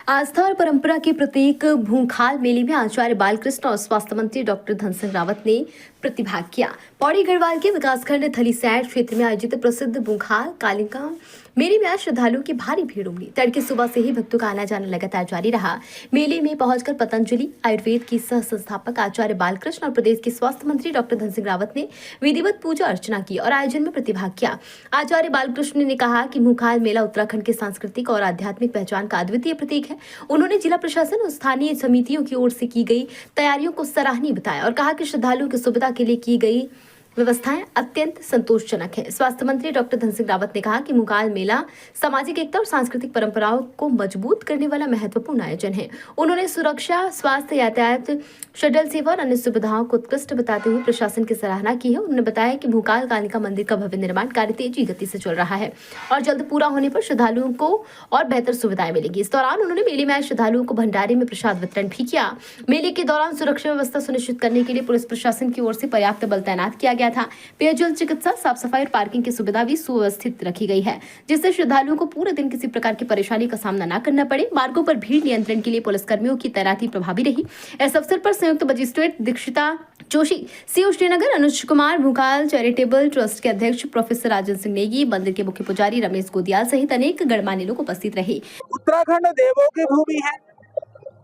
आस्था और परंपरा के प्रतीक भूखाल मेले में आचार्य बालकृष्ण और स्वास्थ्य मंत्री डॉक्टर धन सिंह रावत ने प्रतिभाग किया। पौड़ी गढ़वाल के विकासखंड थलीसैंण क्षेत्र में आयोजित प्रसिद्ध भूखाल कालिका मेले में आज श्रद्धालुओं की भारी भीड़ उमड़ी। तड़के सुबह से ही भक्तों का आना जाना लगातार जारी रहा। मेले में पहुंचकर पतंजलि आयुर्वेद की सह संस्थापक आचार्य बालकृष्ण और प्रदेश के स्वास्थ्य मंत्री डॉक्टर धन सिंह रावत ने विधिवत पूजा अर्चना की और आयोजन में प्रतिभाग किया। आचार्य बालकृष्ण ने कहा कि भूखाल मेला उत्तराखंड की सांस्कृतिक और आध्यात्मिक पहचान का अद्वितीय प्रतीक है। उन्होंने जिला प्रशासन और स्थानीय समितियों की ओर से की गई तैयारियों को सराहनीय बताया और कहा कि श्रद्धालुओं की सुविधा के लिए की गई व्यवस्थाएं अत्यंत संतोषजनक है। स्वास्थ्य मंत्री डॉक्टर धन सिंह रावत ने कहा कि भूखाल मेला सामाजिक एकता और सांस्कृतिक परंपराओं को मजबूत करने वाला महत्वपूर्ण आयोजन है। उन्होंने सुरक्षा, स्वास्थ्य, यातायात, शटल सेवा और अन्य सुविधाओं को उत्कृष्ट बताते हुए प्रशासन की सराहना की है। उन्होंने बताया कि भूखाल कालिका मंदिर का भव्य निर्माण कार्य तेजी गति से चल रहा है और जल्द पूरा होने पर श्रद्धालुओं को और बेहतर सुविधाएं मिलेंगी। इस दौरान उन्होंने मेले में आए श्रद्धालुओं को भंडारे में प्रसाद वितरण भी किया। मेले के दौरान सुरक्षा व्यवस्था सुनिश्चित करने के लिए पुलिस प्रशासन की ओर से पर्याप्त बल तैनात किया गया था। पेयजल, चिकित्सा, साफ सफाई और पार्किंग की सुविधा भी सुव्यवस्थित रखी गई है, जिससे श्रद्धालुओं को पूरे दिन किसी प्रकार की परेशानी का सामना न करना पड़े। मार्गों पर भीड़ नियंत्रण के लिए पुलिसकर्मियों की तैनाती प्रभावी रही। इस अवसर पर संयुक्त मजिस्ट्रेट दीक्षिता Joshi, CO Srinagar, Anuj Kumar, भूखाल charitable trust के अध्यक्ष प्रोफेसर राजन सिंह नेगी, मंदिर के मुख्य पुजारी रमेश गोदियाल सहित अनेक गणमान्य लोग उपस्थित रहे। उत्तराखंड देवों की भूमि है,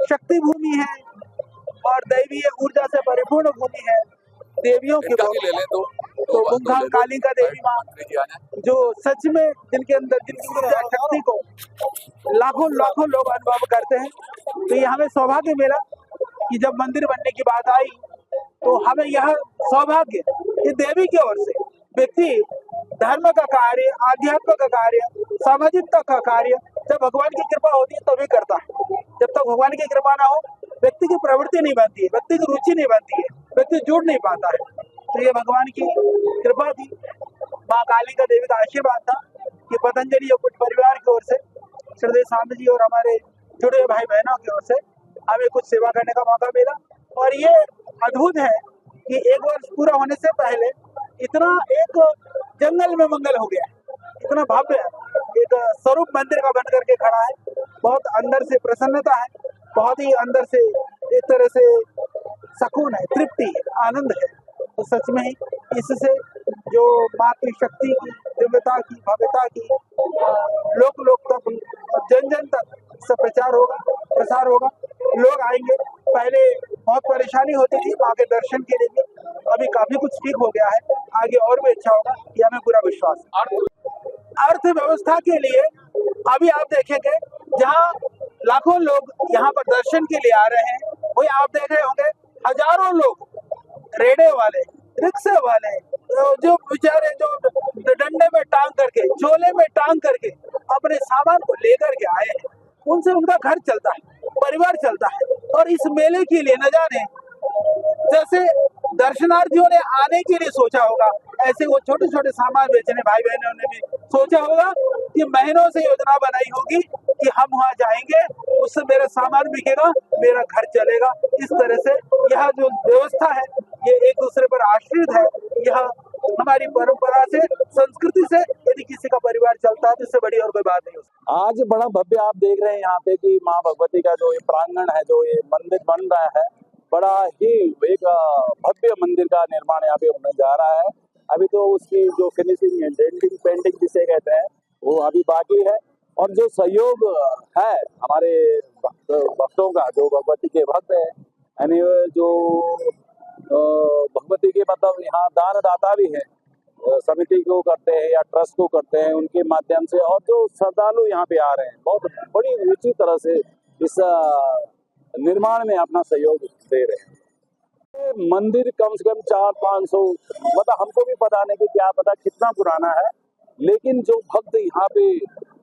शक्ति भूमि है और दैवीय ऊर्जा से परिपूर्ण भूमि है। देवियों की भूमि तो भूखाल कालिका देवी मां जो सच में जिनके अंदर जिनकी ऊर्जा शक्ति को लाखों लाखों लोग अनुभव करते हैं। तो ये हमें सौभाग्य मिला कि जब मंदिर बनने की बात आई तो हमें यह सौभाग्य ये देवी की ओर से व्यक्ति धर्म का कार्य, आध्यात्म का कार्य, सामाजिकता का कार्य जब भगवान की कृपा होती है तभी करता है। जब तक भगवान की कृपा ना हो व्यक्ति की प्रवृत्ति नहीं बनती है, व्यक्ति की रुचि नहीं बनती है, व्यक्ति जुड़ नहीं पाता है। तो ये भगवान की कृपा थी, माँ कालिका देवी का आशीर्वाद था कि पतंजलि और कुछ परिवार की ओर से, श्रद्धेय स्वामी जी और हमारे जुड़े भाई बहनों की ओर से हमें कुछ सेवा करने का मौका मिला। और ये अद्भुत है कि एक वर्ष पूरा होने से पहले इतना एक जंगल में मंगल हो गया, इतना भव्य एक स्वरूप मंदिर का बन करके खड़ा है। बहुत अंदर से प्रसन्नता है, बहुत ही अंदर से एक तरह से सुकून है, तृप्ति है, आनंद है। तो सच में ही इससे जो मातृशक्ति की दिव्यता की, भव्यता की लोक लोक तक, जन जन तक इसका प्रचार होगा, प्रसार होगा। लोग आएंगे, पहले बहुत परेशानी होती थी माँ के दर्शन के लिए, अभी काफी कुछ ठीक हो गया है, आगे और भी अच्छा होगा, ये हमें पूरा विश्वास है। अर्थव्यवस्था के लिए अभी आप देखेंगे जहाँ लाखों लोग यहाँ पर दर्शन के लिए आ रहे हैं, वही आप देख रहे होंगे हजारों लोग रेड़े वाले, रिक्शे वाले, जो बेचारे जो डंडे में टांग करके, झोले में टांग करके अपने सामान को लेकर के आए हैं, उनसे उनका घर चलता है, परिवार चलता है। और इस मेले के लिए न जाने जैसे दर्शनार्थियों ने आने के लिए सोचा होगा, ऐसे वो छोटे छोटे सामान बेचने भाई बहनों ने भी सोचा होगा कि महीनों से योजना बनाई होगी कि हम वहाँ जाएंगे, उससे मेरा सामान बिकेगा, मेरा घर चलेगा। इस तरह से यह जो व्यवस्था है ये एक दूसरे पर आश्रित है। यह हमारी परंपरा से, संस्कृति से यदि किसी का परिवार चलता है तो इससे बड़ी और कोई बात नहीं हो सकती। आज बड़ा भव्य आप देख रहे हैं यहाँ पे कि माँ भगवती का जो ये प्रांगण है, जो ये मंदिर बन रहा है, बड़ा ही एक भव्य मंदिर का निर्माण यहाँ पे होने जा रहा है। अभी तो उसकी जो फिनिशिंग है, डेंटिंग पेंटिंग जिसे कहते हैं, वो अभी बाकी है। और जो सहयोग है हमारे भक्तों का, जो भगवती के भक्त है, यानी जो भगवती के मतलब यहाँ दान दाता भी है, समिति को करते हैं या ट्रस्ट को करते हैं, उनके माध्यम से, और जो श्रद्धालु यहाँ पे आ रहे हैं बहुत बड़ी रुचि तरह से इस निर्माण में अपना सहयोग दे रहे हैं। मंदिर कम से कम 400-500, मतलब हमको भी पता नहीं कि क्या पता कितना पुराना है, लेकिन जो भक्त यहाँ पे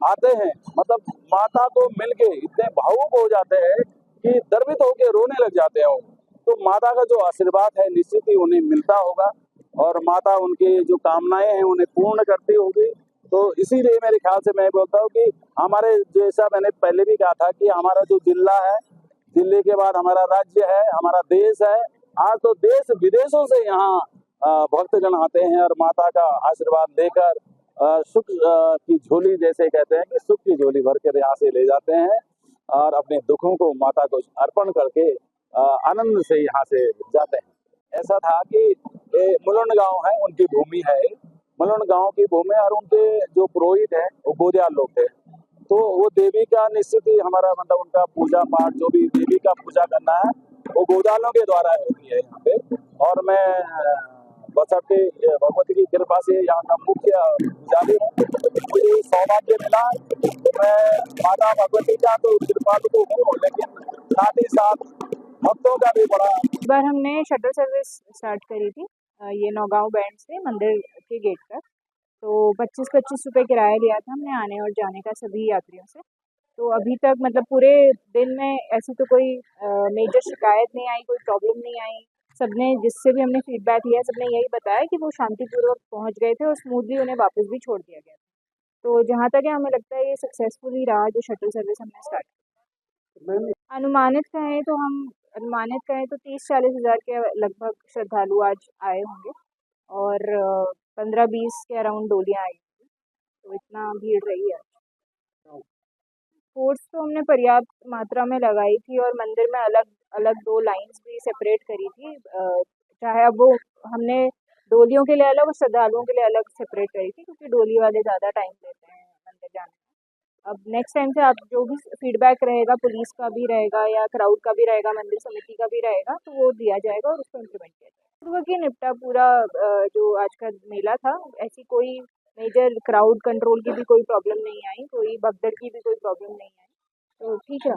आते हैं मतलब माता को मिलके इतने भावुक हो जाते हैं कि द्रवित होके रोने लग जाते हैं। तो माता का जो आशीर्वाद है निश्चित ही उन्हें मिलता होगा और माता उनके जो कामनाएं हैं उन्हें पूर्ण करती होगी। तो इसीलिए मेरे ख्याल से मैं बोलता हूँ कि हमारे, जैसा मैंने पहले भी कहा था कि हमारा जो जिला है, जिले के बाद हमारा राज्य है, हमारा देश है। आज तो देश विदेशों से यहाँ भक्तजन आते हैं और माता का आशीर्वाद लेकर सुख की झोली, जैसे कहते हैं कि सुख की झोली भर कर यहाँ से ले जाते हैं। और अपने दुखों को माता को अर्पण करके आनंद से यहाँ से जाते हैं। ऐसा था कि मुलुंड गांव है, उनकी भूमि है, मुलुंड गांव की भूमि, और उनके जो पुरोहित हैं वो गोदियार लोग थे। तो वो देवी का निश्चित ही हमारा मतलब उनका पूजा पाठ, जो भी देवी का पूजा करना है वो गोदानों के द्वारा होती है यहाँ पे। और मैं बसंती भगवती की कृपा से यहाँ का मुख्य पुजारी हूँ। मुझे सौभाग्य मिला, मैं माता भगवती का तो कृपालु तो हूँ, लेकिन साथ ही साथ भक्तों का भी बड़ा। इस बार हमने शटल सर्विस स्टार्ट करी थी ये नौगांव बैंड से मंदिर के गेट तक। तो 25-25 रुपये किराया लिया था हमने आने और जाने का सभी यात्रियों से। तो अभी तक मतलब पूरे दिन में ऐसी तो कोई मेजर शिकायत नहीं आई, कोई प्रॉब्लम नहीं आई। सबने जिससे भी हमने फीडबैक लिया सबने यही बताया कि वो शांतिपूर्वक पहुंच गए थे और स्मूथली उन्हें वापस भी छोड़ दिया गया। तो जहाँ तक है हमें लगता है ये सक्सेसफुली रहा जो शटल सर्विस हमने स्टार्ट की। अनुमानित कहें तो 30-40 हज़ार के लगभग श्रद्धालु आज आए होंगे और 15-20 के अराउंड डोलियाँ आई, तो इतना भीड़ रही है। फोर्स तो हमने पर्याप्त मात्रा में लगाई थी और मंदिर में अलग अलग 2 लाइन्स भी सेपरेट करी थी। चाहे अब वो हमने डोलियों के लिए अलग और श्रद्धालुओं के लिए अलग सेपरेट करी थी, क्योंकि डोली वाले ज़्यादा टाइम लेते हैं मंदिर जाने में। अब नेक्स्ट टाइम से आप जो भी फीडबैक रहेगा, पुलिस का भी रहेगा या क्राउड का भी रहेगा, मंदिर समिति का भी रहेगा, तो वो दिया जाएगा और उसको इम्प्लीमेंट किया जाएगा। पूर्व की निपटा पूरा जो आज का मेला था, ऐसी कोई मेजर क्राउड कंट्रोल की भी कोई प्रॉब्लम नहीं आई, कोई भगदड़ की भी कोई प्रॉब्लम नहीं आई, तो ठीक है।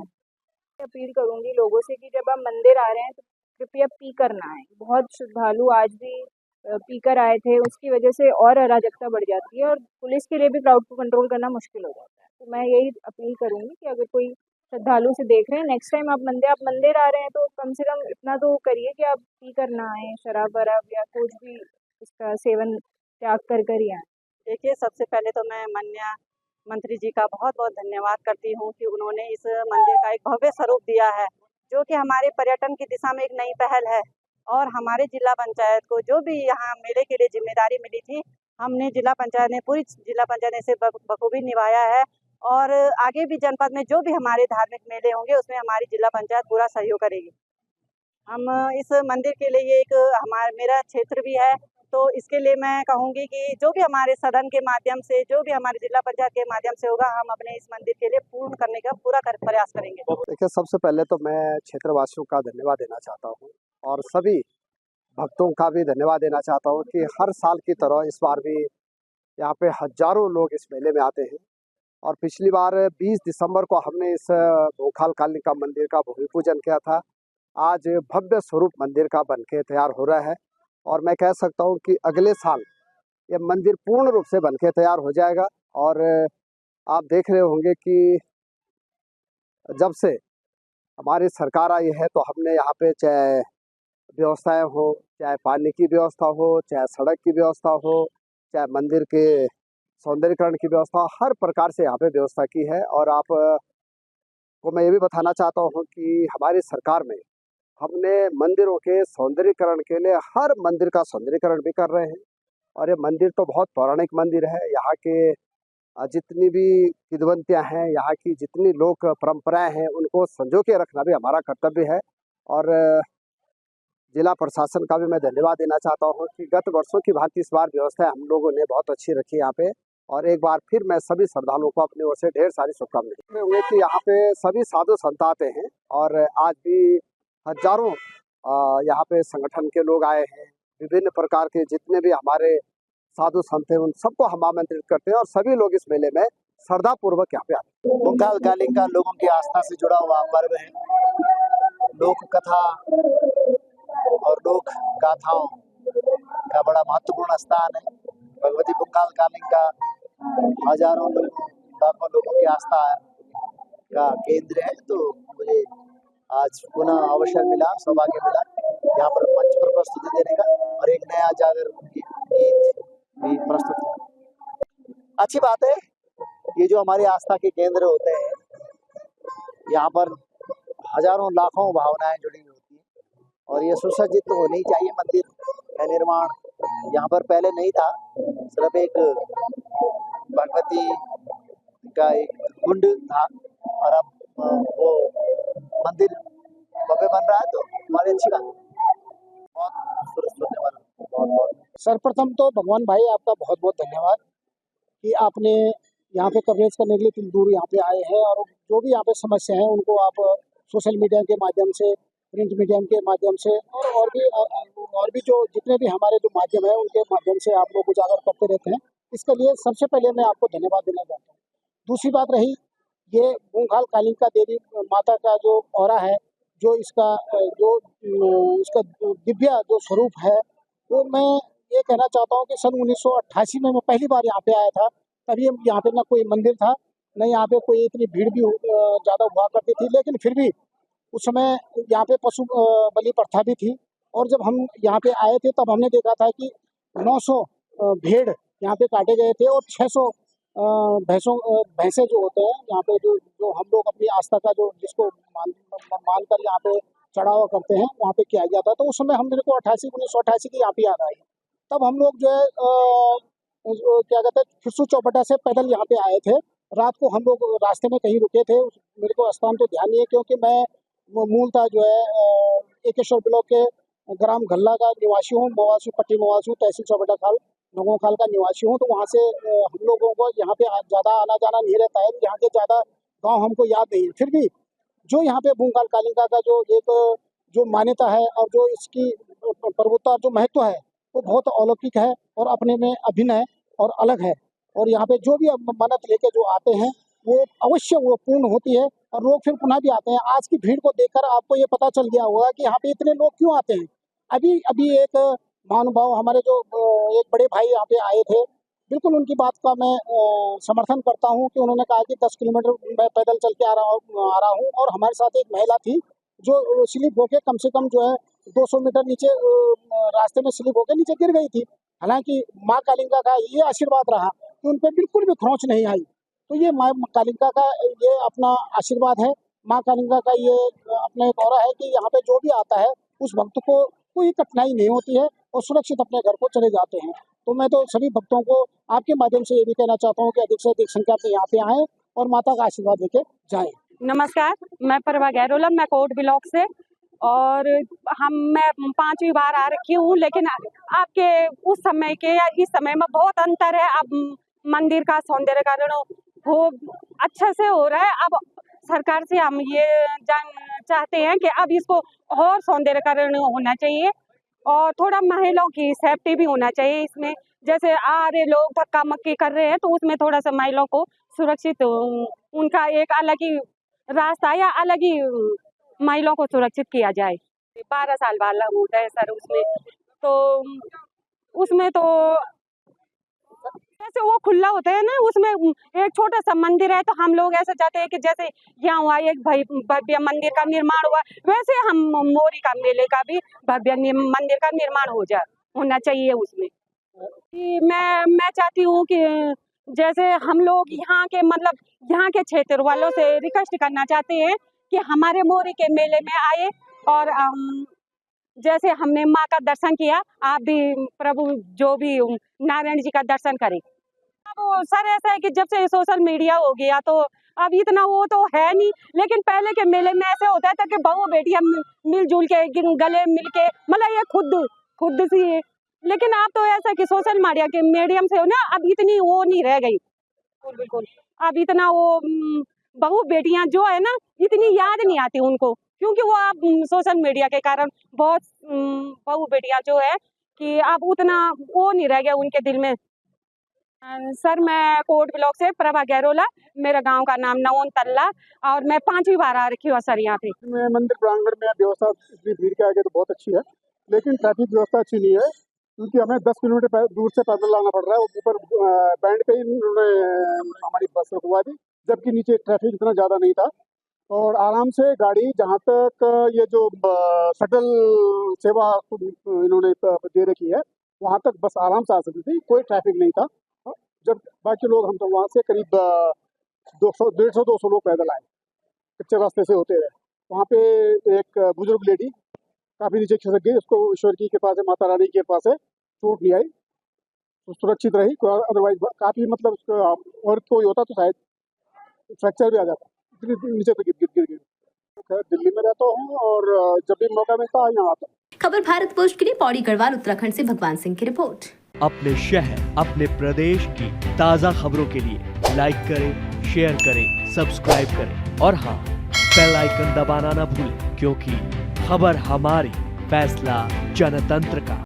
अपील करूँगी लोगों से कि जब आप मंदिर आ रहे हैं तो कृपया पी कर ना आएँ। बहुत श्रद्धालु आज भी पी कर आए थे, उसकी वजह से और अराजकता बढ़ जाती है और पुलिस के लिए भी क्राउड को कंट्रोल करना मुश्किल हो जाता है। तो मैं यही अपील करूँगी कि अगर कोई श्रद्धालु से देख रहे हैं, नेक्स्ट टाइम आप मंदिर आ रहे हैं तो कम से कम इतना तो करिए कि आप पी कर ना आएँ, शराब-वराब या कुछ भी इसका सेवन त्याग कर ही आएँ। देखिए, सबसे पहले तो मैं माननीय मंत्री जी का बहुत-बहुत धन्यवाद करती हूँ कि उन्होंने इस मंदिर का एक भव्य स्वरूप दिया है, जो कि हमारे पर्यटन की दिशा में एक नई पहल है। और हमारे जिला पंचायत को जो भी यहाँ मेले के लिए जिम्मेदारी मिली थी, पूरी जिला पंचायत ने इसे बखूबी निभाया है। और आगे भी जनपद में जो भी हमारे धार्मिक मेले होंगे, उसमें हमारी जिला पंचायत पूरा सहयोग करेगी। हम इस मंदिर के लिए मेरा क्षेत्र भी है, तो इसके लिए मैं कहूँगी कि जो भी हमारे सदन के माध्यम से, जो भी हमारे जिला पंचायत के माध्यम से होगा, हम अपने इस मंदिर के लिए पूर्ण करने का प्रयास करेंगे। देखिए, सबसे पहले तो मैं क्षेत्रवासियों का धन्यवाद देना चाहता हूँ और सभी भक्तों का भी धन्यवाद देना चाहता हूँ कि हर साल की तरह इस बार भी यहाँ पे हजारों लोग इस मेले में आते हैं। और पिछली बार 20 दिसंबर को हमने इस भूखाल कालिका मंदिर का भूमि पूजन किया था। आज भव्य स्वरूप मंदिर का बनके तैयार हो रहा है और मैं कह सकता हूँ कि अगले साल ये मंदिर पूर्ण रूप से बनके तैयार हो जाएगा। और आप देख रहे होंगे कि जब से हमारी सरकार आई है तो हमने यहाँ पे चाहे व्यवस्थाएं हो, चाहे पानी की व्यवस्था हो, चाहे सड़क की व्यवस्था हो, चाहे मंदिर के सौंदर्यीकरण की व्यवस्था, हर प्रकार से यहाँ पे व्यवस्था की है। और आप को मैं ये भी बताना चाहता हूँ कि हमारी सरकार में हमने मंदिरों के सौंदर्यीकरण के लिए हर मंदिर का सौंदर्यीकरण भी कर रहे हैं। और ये मंदिर तो बहुत पौराणिक मंदिर है। यहाँ के जितनी भी किंवदंतियाँ हैं, यहाँ की जितनी लोक परंपराएं हैं, उनको संजो के रखना भी हमारा कर्तव्य है। और जिला प्रशासन का भी मैं धन्यवाद देना चाहता हूँ कि गत वर्षों की भांति इस बार व्यवस्था हम लोगों ने बहुत अच्छी रखी यहाँ पे। और एक बार फिर मैं सभी श्रद्धालुओं को अपनी ओर से ढेर सारी शुभकामनाएं हुए कि यहाँ पे सभी साधु संत आते हैं और आज भी हजारों यहाँ पे संगठन के लोग आए हैं। विभिन्न प्रकार के जितने भी हमारे साधु संत हैं, उन सबको हम आमंत्रित करते हैं और सभी लोग इस मेले में श्रद्धा पूर्वक यहाँ पे आते हैं। भूखाल कालिका लोगों की आस्था से जुड़ा हुआ पर्व है। लोक कथा और लोक गाथाओं का बड़ा महत्वपूर्ण स्थान है। भगवती भूखाल कालिका हजारों लोगों, लाखों लोगों की आस्था का केंद्र है। तो मुझे आज पुनः अवसर मिला, सौभाग्य मिला यहाँ पर मंच पर प्रस्तुति देने का और एक नया जागर गीत भी प्रस्तुत किया। अच्छी बात है, ये जो हमारी आस्था के केंद्र होते हैं, यहाँ पर हजारों लाखों भावनाएं जुड़ी होती हैं और ये सुसज्जित तो होनी चाहिए। मंदिर का निर्माण यहाँ पर पहले नहीं था, सिर्फ एक भगवती का एक कुंड था और अब वो मंदिर भव्य बन रहा है, तो हमारी अच्छी बात है। बहुत दुरुस्त होने वाला है। बहुत बहुत सर्वप्रथम तो भगवान भाई आपका बहुत बहुत धन्यवाद कि आपने यहाँ पे कवरेज करने के लिए इतनी दूर यहाँ पे आए हैं, और जो भी यहाँ पे समस्या है उनको आप सोशल मीडिया के माध्यम से, प्रिंट मीडिया के माध्यम से, और भी जो जितने भी हमारे जो माध्यम है उनके माध्यम से आप लोग उजागर करते रहते हैं। इसके लिए सबसे पहले मैं आपको धन्यवाद देना चाहता हूँ। दूसरी बात रही ये बूंगाल कालिका देवी माता का जो औरा है, जो इसका इसका दिव्य जो स्वरूप है, वो मैं ये कहना चाहता हूँ कि सन 1988 में मैं पहली बार यहाँ पे आया था। तभी यहाँ पे ना कोई मंदिर था, न यहाँ पे कोई इतनी भीड़ भी ज़्यादा हुआ करती थी, लेकिन फिर भी उस समय यहाँ पे पशु बलि प्रथा भी थी। और जब हम यहाँ पे आए थे तब हमने देखा था कि 900 भेड़ यहाँ पे काटे गए थे, और 600 भैंसे जो होते हैं यहाँ पे, जो हम लोग अपनी आस्था का जो जिसको मानकर यहाँ पे चढ़ावा करते हैं वहाँ पे किया गया था। तो उस समय हम मेरे को 1988 की यहाँ पे याद आई। तब हम लोग जो है क्या कहते हैं फिरसू चौपटा से पैदल यहाँ पे आए थे। रात को हम लोग रास्ते में कहीं रुके थे, मेरे को स्थान तो ध्यान नहीं है, क्योंकि मैं मूलतः जो है एकेश्वर ब्लॉक के ग्राम घल्ला का निवासी हूँ, मवासी पट्टी मवासी हूँ, तहसील चौपटा खाल नगों खाल का निवासी हूँ। तो वहाँ से हम लोगों को यहाँ पे ज़्यादा आना जाना नहीं रहता है, यहाँ के ज़्यादा गाँव हमको याद नहीं है। फिर भी जो यहाँ पे बूंगाल कालिका का जो एक जो मान्यता है और जो इसकी प्रभुता जो महत्व है वो बहुत अलौकिक है और अपने में अभिन्न है और अलग है। और यहाँ पे जो भी मन्नत लेके जो आते हैं वो अवश्य वो पूर्ण होती है, और लोग फिर पुनः भी आते हैं। आज की भीड़ को देखकर आपको ये पता चल गया होगा कि यहाँ पे इतने लोग क्यों आते हैं। अभी एक महानुभाव हमारे जो एक बड़े भाई यहाँ पे आए थे, बिल्कुल उनकी बात का मैं समर्थन करता हूँ कि उन्होंने कहा कि 10 किलोमीटर मैं पैदल चल के आ रहा हूँ, और हमारे साथ एक महिला थी जो स्लिप होके कम से कम जो है 200 मीटर नीचे रास्ते में स्लिप होके नीचे गिर गई थी। हालांकि माँ कालिका का ये आशीर्वाद रहा कि उन पर बिल्कुल भी खरोंच नहीं आई। तो ये माँ कालिका का ये अपना आशीर्वाद है, माँ कालिका का ये अपने गौरव है कि यहाँ पे जो भी आता है उस भक्त को कोई कठिनाई नहीं होती है और सुरक्षित अपने घर को चले जाते हैं। तो मैं तो सभी भक्तों को आपके माध्यम से ये भी कहना चाहता हूँ कि अधिक से अधिक संख्या में यहाँ पे आएँ और माता का आशीर्वाद लेके जाएं। नमस्कार, मैं प्रभा गैरोला, मैं कोट ब्लॉक से, और मैं 5वीं बार आ रखी हूँ। लेकिन आपके उस समय के या इस समय में बहुत अंतर है। अब मंदिर का सौंदर्यीकरण हो अच्छा से हो रहा है। अब सरकार से हम ये जान चाहते हैं कि अब इसको और सौंदर्यीकरण होना चाहिए, और थोड़ा महिलाओं की सेफ्टी भी होना चाहिए इसमें। जैसे आ रहे लोग धक्का मक्की कर रहे हैं, तो उसमें थोड़ा सा महिलाओं को सुरक्षित उनका एक अलग ही रास्ता या अलग ही महिलाओं को सुरक्षित किया जाए। 12 साल वाला होता है सर उसमें तो जैसे वो खुला होता है ना, उसमें एक छोटा सा मंदिर है, तो हम लोग ऐसे चाहते हैं कि जैसे यहाँ हुआ एक भव्य मंदिर का निर्माण हुआ, वैसे हम मोरी का मेले का भी भव्य मंदिर का निर्माण होना चाहिए उसमें। मैं चाहती हूँ कि जैसे हम लोग यहाँ के मतलब यहाँ के क्षेत्र वालों से रिक्वेस्ट करना चाहते हैं कि हमारे मोरी के मेले में आए, और जैसे हमने माँ का दर्शन किया, आप भी प्रभु जो भी नारायण जी का दर्शन करें। अब सर ऐसा है कि जब से सोशल मीडिया हो गया तो अब इतना वो तो है नहीं, लेकिन पहले के मेले में ऐसे होता था कि बहू बेटियां मिलजुल के गले मिल के मतलब ये खुद सी। लेकिन अब तो ऐसा कि सोशल मीडिया के मीडियम से ना अब इतनी वो नहीं रह गई। बिल्कुल अब इतना वो बहू बेटियां जो है ना इतनी याद नहीं आती उनको, क्योंकि वो अब सोशल मीडिया के कारण बहुत बहू बेटियां जो है कि अब उतना वो नहीं रह गया उनके दिल में। सर मैं कोट ब्लॉक से प्रभा गैरोला, मेरा गांव का नाम नवोन तल्ला, और मैं 5वीं बार आ रखी हूँ सर यहाँ पे। मंदिर प्रांगण में व्यवस्था इतनी भीड़ के आगे तो बहुत अच्छी है, लेकिन ट्रैफिक व्यवस्था अच्छी नहीं है, क्योंकि हमें 10 किलोमीटर दूर से पैदल लाना पड़ रहा है। ऊपर बैंड पे ही उन्होंने हमारी बस रुकवा दी, जबकि नीचे ट्रैफिक इतना ज़्यादा नहीं था, और आराम से गाड़ी जहाँ तक ये जो शटल सेवा इन्होंने दे रखी है वहाँ तक बस आराम से आ सकती थी, कोई ट्रैफिक नहीं था। जब बाकी लोग हम तो वहाँ से करीब 150-200 लोग पैदल आए, कच्चे रास्ते से होते हुए। वहाँ पे एक बुजुर्ग लेडी काफ़ी नीचे खिसक गई, उसको ईश्वर की कृपा से, माता रानी की कृपा से चोट नहीं आई, तो सुरक्षित रही। अदरवाइज काफ़ी मतलब और कोई होता तो शायद फ्रैक्चर भी आ जाता। इतनी नीचे तक गिर गई। खैर दिल्ली में रहता हूँ और जब भी मौका मिलता है यहाँ आता हूँ। खबर भारत पोस्ट के लिए पौड़ी गढ़वाल उत्तराखंड से भगवान सिंह की रिपोर्ट। अपने शहर अपने प्रदेश की ताज़ा खबरों के लिए लाइक करें, शेयर करें, सब्सक्राइब करें और हाँ, बेल आइकन दबाना ना भूलें, क्योंकि खबर हमारी, फैसला जनतंत्र का।